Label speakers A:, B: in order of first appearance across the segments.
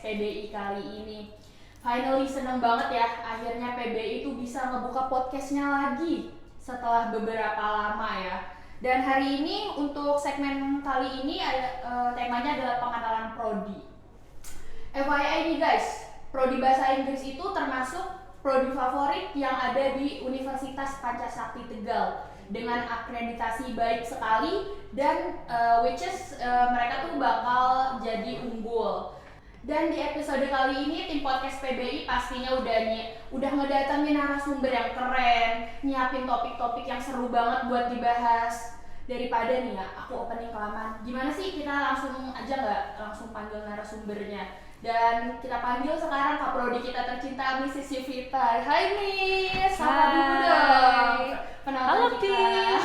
A: PBI kali ini. Finally seneng banget ya, akhirnya PBI itu bisa ngebuka podcastnya lagi setelah beberapa lama ya. Dan hari ini untuk segmen kali ini temanya adalah pengenalan prodi. FYI nih guys, prodi bahasa Inggris itu termasuk prodi favorit yang ada di Universitas Pancasakti Tegal dengan akreditasi baik sekali dan which is mereka tuh bakal jadi unggul. Dan di episode kali ini tim podcast PBI pastinya udah ngedatangin narasumber yang keren, nyiapin topik-topik yang seru banget buat dibahas. Daripada nih ya, aku opening kelamaan. Gimana sih kita langsung aja nggak langsung panggil narasumbernya? Dan kita panggil sekarang Kak Prodi kita tercinta, Mrs. Yuvita. Hai Miss, sapa dulu dong.
B: Halo Miss.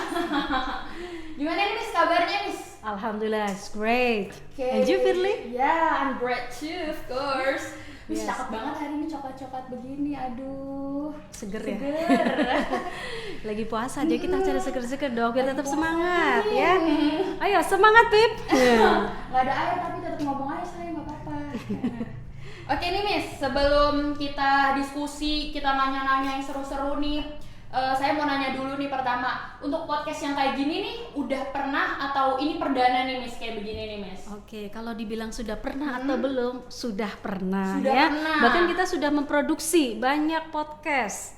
A: Gimana nih Miss kabarnya Miss?
B: Alhamdulillah, it's great.
A: Okay.
B: And you Firly?
A: Yeah, I'm great too, of course. Miss
B: Yes.
A: cakep banget hari ini coklat-coklat begini, aduh.
B: Seger ya?
A: Lagi
B: puasa aja kita cari seger-seger dong biar tetap semangat
A: nih.
B: ya. Ayo semangat Pip.
A: Nggak ada air tapi tetap ngomong aja saya nggak apa-apa. Oke nih Miss, sebelum kita diskusi, kita nanya-nanya yang seru-seru nih, saya mau nanya dulu nih pertama, untuk podcast yang kayak gini nih, udah pernah atau ini perdana nih Miss kayak begini nih Miss?
B: Oke, kalau dibilang sudah pernah atau belum, sudah pernah
A: Sudah
B: ya.
A: pernah.
B: Bahkan kita sudah memproduksi banyak podcast,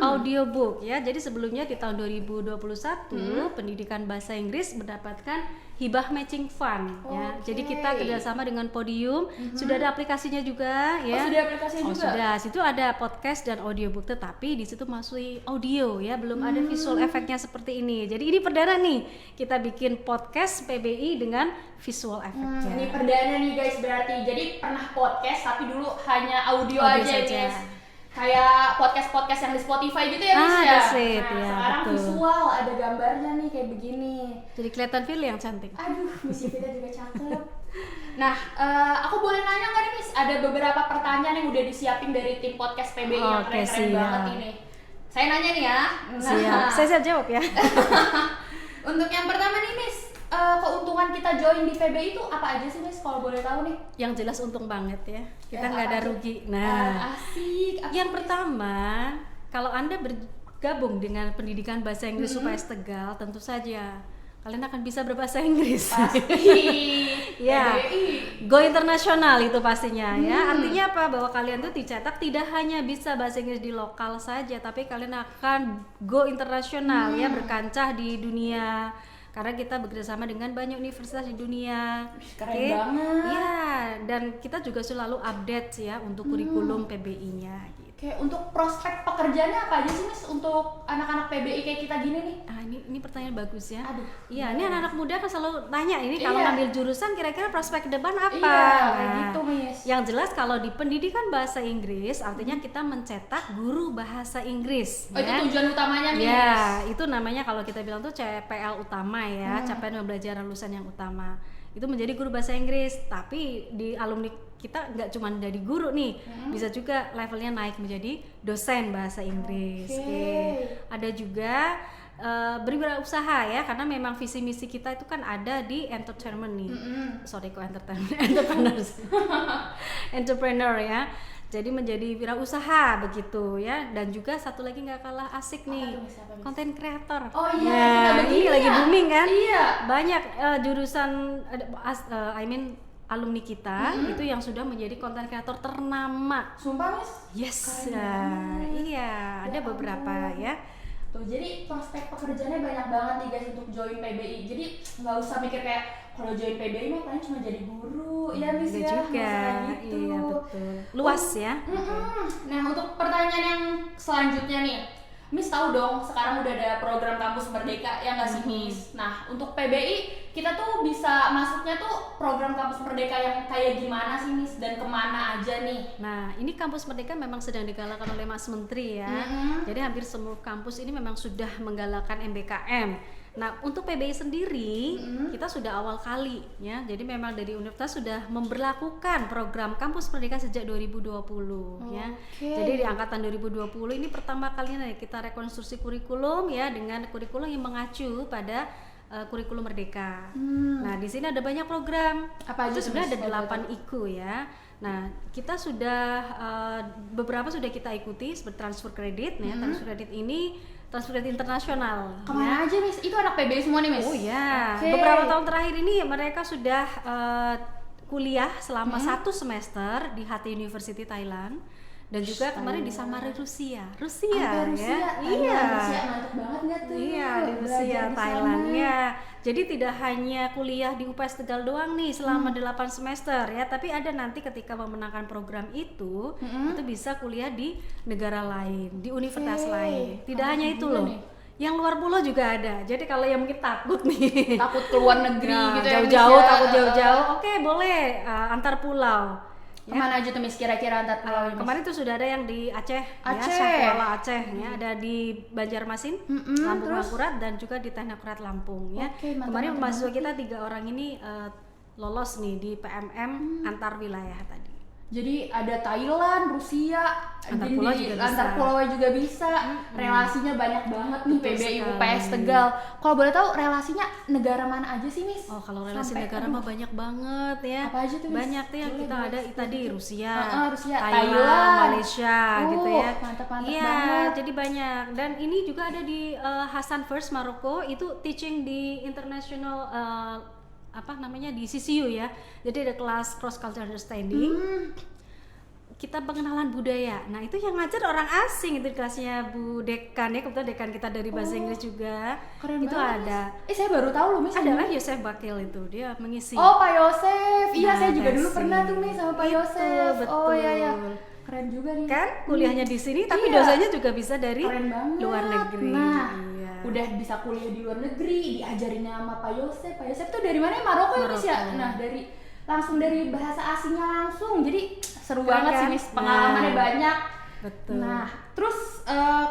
B: audiobook ya. Jadi sebelumnya di tahun 2021 Pendidikan Bahasa Inggris mendapatkan hibah matching fund ya. Jadi kita kerjasama dengan Podium, sudah ada aplikasinya juga ya.
A: Oh, sudah aplikasinya juga?
B: Sudah, situ ada podcast dan audiobook, tetapi di situ masih audio ya, belum ada visual efeknya seperti ini. Jadi ini perdana nih, kita bikin podcast PBI dengan visual efeknya.
A: Ini perdana nih guys berarti. Jadi pernah podcast tapi dulu hanya audio aja
B: saja.
A: Miss. Kayak podcast-podcast yang di Spotify gitu ya Miss ya.
B: That's it,
A: Nah,
B: ya,
A: sekarang
B: betul.
A: visual, ada gambarnya nih kayak begini.
B: Jadi kelihatan Firly yang cantik.
A: Aduh, Miss Yuvita juga cakep. Nah, aku boleh nanya nggak nih Miss? Ada beberapa pertanyaan yang udah disiapin dari tim podcast PBI yang
B: Oke,
A: keren-keren
B: siap.
A: banget ini. Saya nanya nih ya.
B: Siap, saya siap jawab ya.
A: Untuk yang pertama nih Miss, keuntungan kita join di PBI itu apa aja sih Miss? Kalau boleh tahu nih.
B: Yang jelas untung banget ya, kita
A: Ya,
B: nggak ada
A: apa aja?
B: rugi. Nah,
A: Asik. Apa
B: yang
A: Miss?
B: pertama, kalau Anda bergabung dengan Pendidikan Bahasa Inggris UPS Tegal, tentu saja kalian akan bisa berbahasa Inggris.
A: Pasti.
B: Ya,
A: PBI.
B: go internasional itu pastinya ya. Artinya apa? Bahwa kalian tuh dicetak tidak hanya bisa bahasa Inggris di lokal saja, tapi kalian akan go internasional ya, berkancah di dunia. Karena kita bekerjasama dengan banyak universitas di dunia.
A: Keren
B: Oke?
A: banget.
B: Ya, dan kita juga selalu update ya untuk kurikulum PBI-nya gitu.
A: Kayak untuk prospek pekerjaannya apa aja sih Miss untuk anak-anak PBI kayak kita gini nih?
B: Ah, ini pertanyaan bagus ya.
A: Aduh.
B: Iya, ini anak-anak muda kan selalu tanya ini kalau
A: Iya.
B: ngambil jurusan kira-kira prospek ke depan apa?
A: Iya, kayak
B: Nah,
A: gitu Miss.
B: yang jelas kalau di pendidikan bahasa Inggris artinya kita mencetak guru bahasa Inggris.
A: Oh, itu tujuan utamanya Miss?
B: Ya, itu namanya kalau kita bilang tuh CPL utama ya, capaian pembelajaran lulusan yang utama. Itu menjadi guru bahasa Inggris, tapi di alumni kita nggak cuma dari guru nih, bisa juga levelnya naik menjadi dosen bahasa Inggris. Oke. Ada juga berwirausaha ya, karena memang visi misi kita itu kan ada di entertainment nih. Sorry kok entertainment, entrepreneur ya. Jadi menjadi wirausaha begitu ya, dan juga satu lagi nggak kalah asik nih, konten kreator.
A: Oh iya,
B: Nah,
A: kita begini
B: ini lagi
A: ya?
B: booming kan?
A: Iya.
B: Banyak jurusan alumni kita itu yang sudah menjadi konten kreator ternama.
A: Sumpah Miss?
B: Yes,
A: Keren banget.
B: iya, ada beberapa ya.
A: Tuh, jadi prospek pekerjaannya banyak banget nih guys untuk join PBI. Jadi nggak usah mikir kayak kalau join PBI mah paling cuma jadi guru, ya Miss
B: Ada
A: ya.
B: juga,
A: Nggak usah gitu.
B: iya betul. Luas ya.
A: Nah, untuk pertanyaan yang selanjutnya nih, Miss tahu dong sekarang udah ada program Kampus Merdeka ya nggak sih Miss? Nah, untuk PBI kita tuh bisa masuknya tuh program Kampus Merdeka yang kayak gimana sih Miss dan kemana aja nih?
B: Nah, ini Kampus Merdeka memang sedang digalakan oleh Mas Menteri ya. Jadi hampir semua kampus ini memang sudah menggalakkan MBKM. Nah, untuk PBI sendiri kita sudah awal kali ya. Jadi memang dari universitas sudah memberlakukan program Kampus Merdeka sejak 2020 ya. Jadi di angkatan 2020 ini pertama kalinya kita rekonstruksi kurikulum ya, dengan kurikulum yang mengacu pada kurikulum Merdeka. Nah, di sini ada banyak program.
A: Apa aja
B: Itu sebenarnya ada
A: Miss?
B: 8 IKU ya. Nah, kita sudah beberapa sudah kita ikuti seperti transfer kredit, ya. Transfer kredit ini transfer kredit internasional.
A: Kemana aja Miss? Itu anak PBI semua nih Miss?
B: Oh ya,
A: Oke.
B: beberapa tahun terakhir ini mereka sudah kuliah selama 1 semester di HT University Thailand dan juga kemarin di Samari Rusia.
A: Sampai Rusia.
B: Ya.
A: Iya. Rusia mantep banget nggak tuh?
B: Iya, di
A: Belajar
B: Rusia,
A: di
B: Thailand
A: sana.
B: ya. Jadi tidak hanya kuliah di UPS Tegal doang nih selama 8 semester ya, tapi ada nanti ketika memenangkan program itu bisa kuliah di negara lain, di universitas lain. Tidak hanya itu
A: juga
B: loh.
A: nih.
B: Yang luar pulau juga ada. Jadi kalau yang mungkin takut nih,
A: Takut keluar negeri
B: nah,
A: gitu ya Miss,
B: jauh-jauh,
A: ya?
B: takut jauh-jauh, oke boleh antar pulau.
A: Kemana aja tuh Miss kira-kira antar pulau Miss?
B: Kemarin tuh sudah ada yang di Aceh,
A: Aceh.
B: ya, Syahkuala Aceh, ya, ada di Banjarmasin, Lampung
A: terus?
B: Angkurat dan juga di Teknokurat Lampung, ya.
A: Oke, mantap,
B: Kemarin
A: mantap
B: mahasiswa kita 3 orang ini lolos nih di PMM antar wilayah tadi.
A: Jadi ada Thailand, Rusia,
B: Antar
A: dan
B: pulau
A: di
B: juga bisa.
A: antar pulau juga bisa. Relasinya banyak banget nih
B: Betul
A: PBI
B: sekali.
A: UPS Tegal. Kalau boleh tahu relasinya negara mana aja sih Miss?
B: Oh, kalau relasi
A: Sampai,
B: negara mah banyak banget ya.
A: Apa aja tuh, Miss?
B: Banyak tuh yang
A: Boleh,
B: kita
A: boleh
B: ada
A: sebutin.
B: tadi Rusia,
A: Rusia,
B: Thailand,
A: Thailand.
B: Malaysia gitu ya.
A: Mantap-mantap
B: Iya,
A: banget.
B: jadi banyak. Dan ini juga ada di Hassan First Maroko, itu teaching di international di CCU ya. Jadi ada kelas cross cultural understanding. Kita pengenalan budaya. Nah, itu yang ngajar orang asing, itu kelasnya Bu Dekan ya, kebetulan dekan kita dari bahasa Inggris juga.
A: Keren
B: itu
A: banget,
B: ada.
A: Miss. Saya baru tahu loh Miss.
B: Adalah Yosef Bakil itu, dia mengisi.
A: Oh, Pak Yosef. Iya,
B: Nah,
A: saya juga dulu
B: Tesi.
A: pernah tuh Miss sama Pak
B: Itu,
A: Yosef. Oh iya ya.
B: betul.
A: Keren juga nih.
B: Kan kuliahnya di sini tapi
A: Iya.
B: dosanya juga bisa dari
A: Keren banget.
B: luar negeri.
A: Nah,
B: Iya.
A: udah bisa kuliah di luar negeri, diajarinnya sama Pak Yosef. Pak Yosef tuh dari mana? Maroko ya Miss ya?
B: Maroko.
A: Nah, langsung dari bahasa asingnya langsung. Jadi seru
B: Keren
A: banget
B: kan?
A: sih Miss. Pengalamannya
B: Nah,
A: banyak.
B: betul.
A: Nah, terus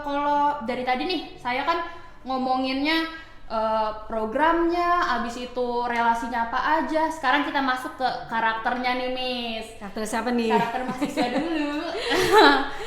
A: kalau dari tadi nih, saya kan ngomonginnya programnya, abis itu relasinya apa aja. Sekarang kita masuk ke karakternya nih Miss.
B: Karakter siapa nih?
A: Karakter mahasiswa dulu.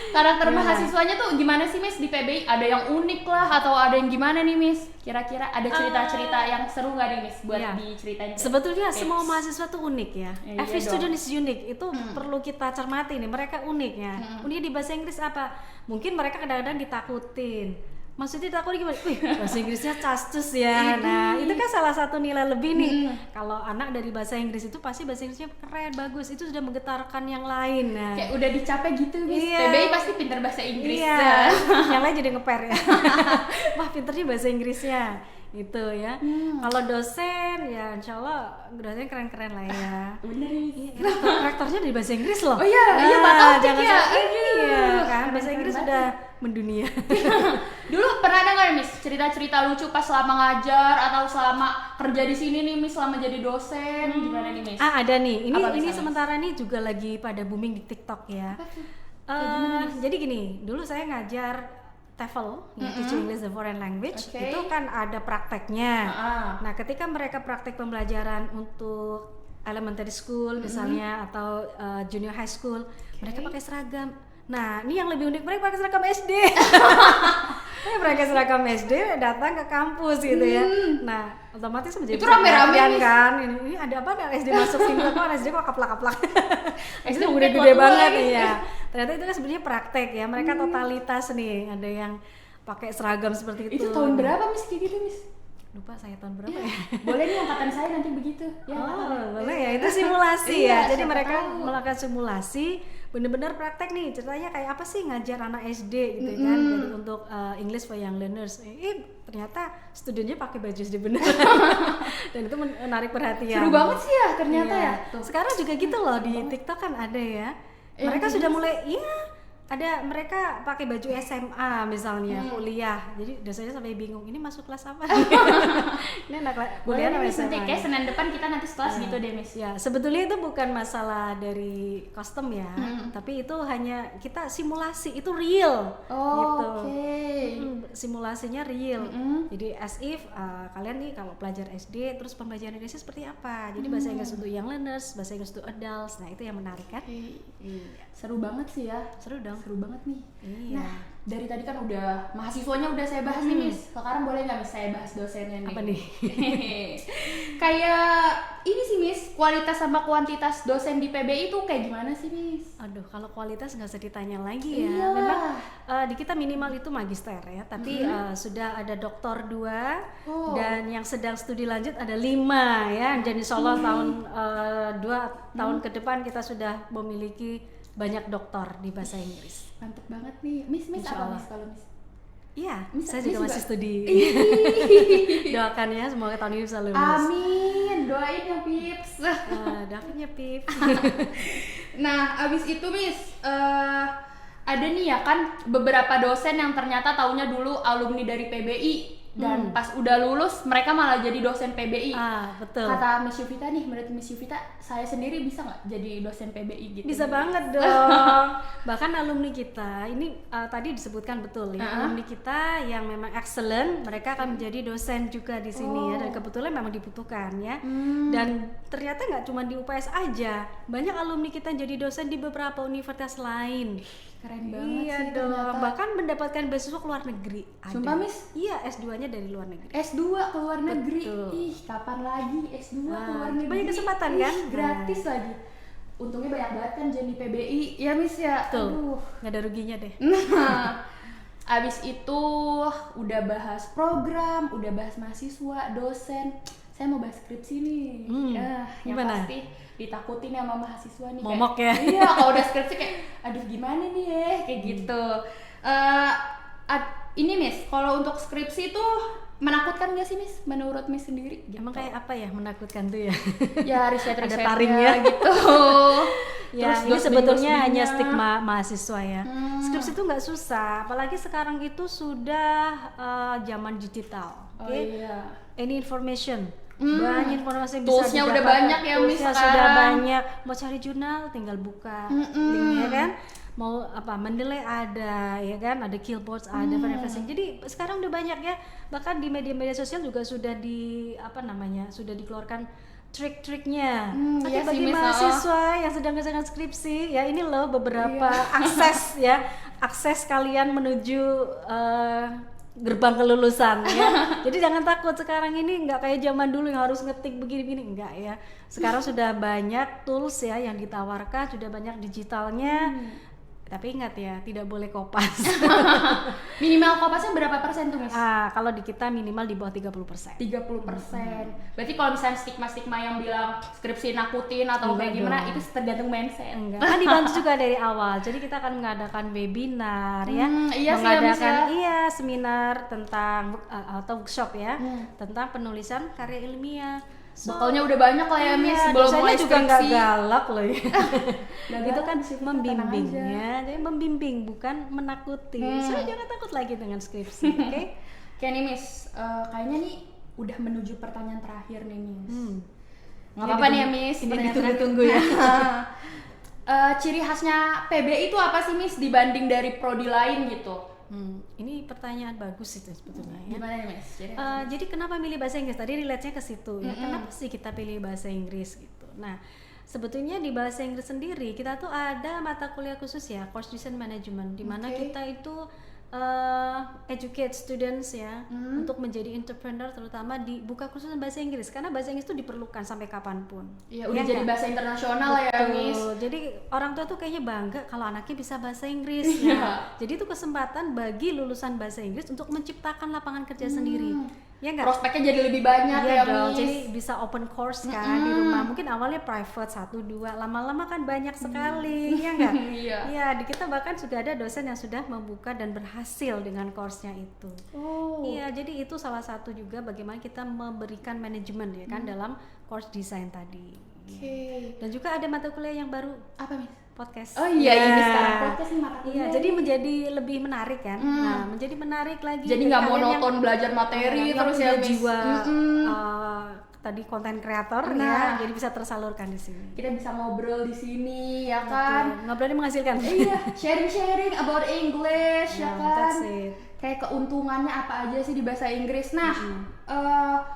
A: Karakter
B: Gimana?
A: mahasiswanya tuh gimana sih Miss di PBI? Ada yang unik lah atau ada yang gimana nih Miss? Kira-kira ada cerita-cerita yang seru nggak nih Miss buat
B: Iya.
A: diceritain? ke
B: Sebetulnya
A: kids?
B: semua mahasiswa tuh unik ya.
A: Iya
B: Every
A: dong.
B: student is unique. Itu perlu kita cermati nih. Mereka unik ya. Unik di bahasa Inggris apa? Mungkin mereka kadang-kadang ditakutin. Maksudnya takut gimana? Wih, bahasa Inggrisnya castus ya. Nah, itu kan salah satu nilai lebih nih. Kalau anak dari bahasa Inggris itu pasti bahasa Inggrisnya keren, bagus. Itu sudah menggetarkan yang lain. Nah,
A: Kayak udah dicapai gitu Miss.
B: Iya.
A: PBI pasti pintar bahasa Inggris.
B: iya. Yang lain jadi ngeper ya. Wah, pinternya bahasa Inggrisnya. Itu ya. Kalau dosen ya insya Allah dosen keren-keren lah ya.
A: Bener Miss.
B: Rektornya dari bahasa Inggris loh.
A: Oh iya, iya Pak Taufik
B: jangan
A: ya.
B: salah. Iya
A: Aduh,
B: kan, bahasa
A: keren
B: Inggris
A: banget
B: sudah mendunia.
A: Dulu pernah ada nggak Miss cerita-cerita lucu pas selama ngajar atau selama kerja di sini nih Miss, selama jadi dosen gimana nih Miss?
B: Ada nih.
A: Apa
B: Ini
A: misalnya?
B: sementara nih juga lagi pada booming di TikTok ya. Jadi gini, dulu saya ngajar TEFL, ya, Teaching English the Foreign Language.
A: Oke.
B: Itu kan ada prakteknya. Nah, ketika mereka praktek pembelajaran untuk elementary school misalnya atau junior high school, mereka pakai seragam. Nah, ini yang lebih unik, mereka pakai seragam SD. Mereka seragam SD datang ke kampus gitu ya. Nah, otomatis menjadi
A: Itu rame-rame,
B: perhatian
A: Miss.
B: kan. Ini ada apa nih SD masuk sini, kok SD kok kaplak-kaplak. SD
A: SD
B: udah
A: tua-tua
B: gede banget
A: ini.
B: ya. Ternyata itu kan sebenarnya praktek ya. Mereka totalitas nih. Ada yang pakai seragam seperti itu.
A: Itu tahun berapa Miss kayak gitu Miss?
B: Lupa saya tahun berapa ya.
A: Boleh nih angkatan saya nanti begitu. Ya,
B: Oh,
A: angkatan.
B: boleh ya. Itu simulasi
A: Iya,
B: ya. Jadi
A: siapa
B: mereka
A: tahu.
B: melakukan simulasi, bener-bener praktek nih. Ceritanya kayak apa sih ngajar anak SD gitu kan. Jadi untuk English for Young Learners. Ternyata studennya pakai baju SD bener. Dan itu menarik perhatian.
A: Seru banget sih ya ternyata
B: Iya.
A: ya. Tuh.
B: Sekarang juga gitu loh di TikTok kan ada ya. Mereka sudah mulai ada mereka pakai baju SMA misalnya kuliah. Jadi dosennya sampai bingung, ini masuk kelas apa? Ini anak
A: Boleh
B: kuliah
A: nih
B: apa
A: Miss nanti
B: SMA?
A: kayak Senin depan kita nanti sekelas gitu deh Miss.
B: Ya, sebetulnya itu bukan masalah dari kostum ya, tapi itu hanya kita simulasi, itu real gitu.
A: Oke.
B: Simulasinya real. Jadi as if kalian nih kalau pelajar SD terus pembelajaran Inggrisnya seperti apa. Jadi bahasa Inggris untuk young learners, bahasa Inggris untuk adults. Nah, itu yang menarik kan?
A: Iya. Seru banget sih ya.
B: Seru dong.
A: seru banget nih.
B: Iya.
A: Nah, dari tadi kan udah mahasiswanya udah saya bahas nih Miss. Sekarang boleh nggak Miss saya bahas dosennya nih?
B: Apa nih?
A: Kayak ini sih Miss, kualitas sama kuantitas dosen di PBI itu kayak gimana sih Miss?
B: Aduh, kalau kualitas nggak usah ditanya lagi ya.
A: Iya.
B: Memang di kita minimal itu magister ya, tapi sudah ada doktor 2 dan yang sedang studi lanjut ada 5 ya. Dan insya Allah tahun 2 tahun ke depan kita sudah memiliki banyak doktor di bahasa Inggris.
A: Mantep banget nih. Miss
B: Insya
A: apa
B: Allah.
A: Miss kalau Miss?
B: Iya,
A: Miss-
B: saya
A: Miss
B: juga masih
A: juga?
B: studi. Doakan ya, semoga tahun ini bisa lulus.
A: Amin, doain ya Pips.
B: Doakan ya Pip.
A: Nah, abis itu Miss, ada nih ya kan beberapa dosen yang ternyata taunya dulu alumni dari PBI dan pas udah lulus mereka malah jadi dosen PBI.
B: Betul.
A: Kata Miss Yuvita nih, menurut Miss Yuvita, saya sendiri bisa nggak jadi dosen PBI gitu?
B: Bisa banget dong. Bahkan alumni kita ini tadi disebutkan betul ya, alumni kita yang memang excellent, mereka akan menjadi dosen juga di sini ya, dan kebetulan memang dibutuhkan ya. Dan ternyata nggak cuma di UPS aja, banyak alumni kita yang jadi dosen di beberapa universitas lain.
A: Keren banget
B: Iya
A: sih
B: dong,
A: ternyata.
B: bahkan mendapatkan beasiswa ke luar negeri. Ada.
A: Sumpah, Miss?
B: Iya, S2-nya dari luar negeri.
A: S2 ke luar negeri.
B: Betul.
A: Ih, kapan lagi S2 ke luar negeri?
B: banyak kesempatan
A: Ih,
B: kan?
A: gratis lagi. Untungnya banyak banget kan jadi PBI. Ya Miss ya.
B: Betul.
A: Aduh.
B: Nggak ada ruginya deh.
A: Nah, abis itu udah bahas program, udah bahas mahasiswa, dosen. Saya mau bahas skripsi nih. Yang
B: gimana?
A: pasti ditakutin sama mahasiswa nih.
B: Momok
A: kayak,
B: ya?
A: Iya, kalau udah skripsi kayak, aduh gimana nih ya, kayak gitu. Ini Miss, kalau untuk skripsi itu menakutkan gak sih Miss? Menurut Miss sendiri? Gitu.
B: Emang kayak apa ya menakutkan tuh ya?
A: Ya riset-risetnya
B: Ada taringnya
A: gitu.
B: Ya,
A: Terus
B: ini sebetulnya
A: dosen-dosennya.
B: hanya stigma mahasiswa ya. Skripsi itu nggak susah, apalagi sekarang itu sudah zaman digital.
A: Oh
B: Oke?
A: iya.
B: Any information, banyak informasi yang bisa
A: Toolsnya udah
B: didapatkan.
A: banyak ya, Miss,
B: Toolsnya
A: sekarang.
B: sudah banyak. Mau cari jurnal tinggal buka linknya kan. Mau apa mendelay ada ya kan, ada killboards ada verification. Jadi sekarang udah banyak ya. Bahkan di media-media sosial juga sudah sudah dikeluarkan trik-triknya.
A: Iya
B: Bagi
A: sih, Miss,
B: mahasiswa yang sedang skripsi ya, ini loh beberapa akses ya, akses kalian menuju gerbang kelulusan ya. Jadi jangan takut, sekarang ini nggak kayak zaman dulu yang harus ngetik begini-begini, enggak ya. Sekarang sudah banyak tools ya yang ditawarkan, sudah banyak digitalnya. Tapi ingat ya, tidak boleh kopas.
A: Minimal kopasnya berapa persen tuh Miss?
B: Kalau di kita minimal di bawah 30%.
A: 30%. Berarti kalau misalnya stigma-stigma yang bilang skripsi nakutin atau
B: Enggak
A: kayak gimana,
B: dong.
A: itu tergantung mindset.
B: Enggak. Kan dibantu juga dari awal. Jadi kita akan mengadakan webinar ya,
A: Iya sih ya,
B: mengadakan
A: Miss, ya.
B: seminar tentang atau workshop ya, tentang penulisan karya ilmiah.
A: Bekalnya udah banyak lah ya Miss, sebelum
B: dosennya
A: mulai
B: juga nggak
A: skripsi.
B: galak loh ya.
A: Nggak
B: Itu
A: galak,
B: kan
A: Miss, kita
B: membimbing
A: tenang aja.
B: ya, jadi membimbing bukan menakuti. So jangan takut lagi dengan skripsi, oke?
A: Kayak nih Miss, kayaknya nih udah menuju pertanyaan terakhir nih Miss. Nggak
B: Ini
A: apa-apa nih ya
B: ditunggu-
A: Miss,
B: ini
A: pertanyaan
B: ditunggu-tunggu
A: terakhir. Ciri khasnya PBI itu apa sih Miss dibanding dari prodi lain gitu?
B: Ini pertanyaan bagus itu sebetulnya ya.
A: Gimana nih Miss?
B: Jadi kenapa milih bahasa Inggris? Tadi relate-nya ke situ ya. Kenapa sih kita pilih bahasa Inggris gitu? Nah, sebetulnya di bahasa Inggris sendiri kita tuh ada mata kuliah khusus ya, course design management, di mana kita itu educate students ya untuk menjadi entrepreneur, terutama buka kursus bahasa Inggris, karena bahasa Inggris itu diperlukan sampai kapanpun.
A: Ya udah jadi bahasa internasional lah ya Miss.
B: Jadi orang tua tuh kayaknya bangga kalau anaknya bisa bahasa Inggris. Nah, jadi itu kesempatan bagi lulusan bahasa Inggris untuk menciptakan lapangan kerja sendiri. Ya enggak?
A: Prospeknya jadi lebih banyak
B: Iya
A: ya
B: dong,
A: Miss.
B: jadi bisa open course kan di rumah. Mungkin awalnya private 1, 2, lama-lama kan banyak sekali, ya enggak?
A: Iya.
B: Iya, di kita bahkan sudah ada dosen yang sudah membuka dan berhasil dengan course-nya itu.
A: Oh.
B: Iya, jadi itu salah satu juga bagaimana kita memberikan manajemen ya kan dalam course design tadi.
A: Oke.
B: Dan juga ada mata kuliah yang baru,
A: Apa Miss?
B: podcast.
A: Oh iya, ini
B: Ya.
A: sekarang podcast nih mata
B: Iya,
A: kuliah
B: jadi
A: nih.
B: menjadi lebih menarik kan. Nah, menjadi menarik lagi.
A: Jadi
B: dari
A: nggak
B: kalian
A: monoton belajar materi
B: yang
A: terus
B: punya
A: ya Miss.
B: jiwa tadi konten kreator ya,
A: Nah.
B: jadi bisa tersalurkan di sini.
A: Kita bisa ngobrol di sini ya kan.
B: Ngobrolnya menghasilkan.
A: Iya, sharing-sharing about English ya
B: Nah,
A: kan.
B: that's it.
A: kayak keuntungannya apa aja sih di bahasa Inggris. Nah,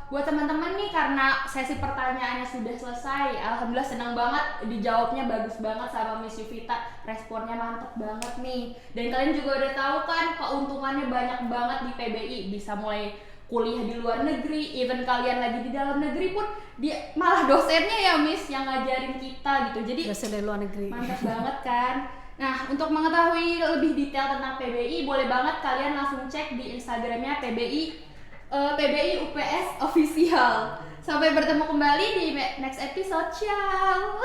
A: buat teman-teman nih, karena sesi pertanyaannya sudah selesai, alhamdulillah senang banget dijawabnya, bagus banget sama Miss Yuvita, responnya mantep banget nih. Dan kalian juga udah tahu kan keuntungannya banyak banget di PBI, bisa mulai kuliah di luar negeri, even kalian lagi di dalam negeri pun dia malah dosennya ya Miss yang ngajarin kita gitu. Jadi
B: dosen dari luar negeri.
A: mantap banget kan. Nah, untuk mengetahui lebih detail tentang PBI, boleh banget kalian langsung cek di Instagramnya PBI UPS Official. Sampai bertemu kembali di next episode. Ciao.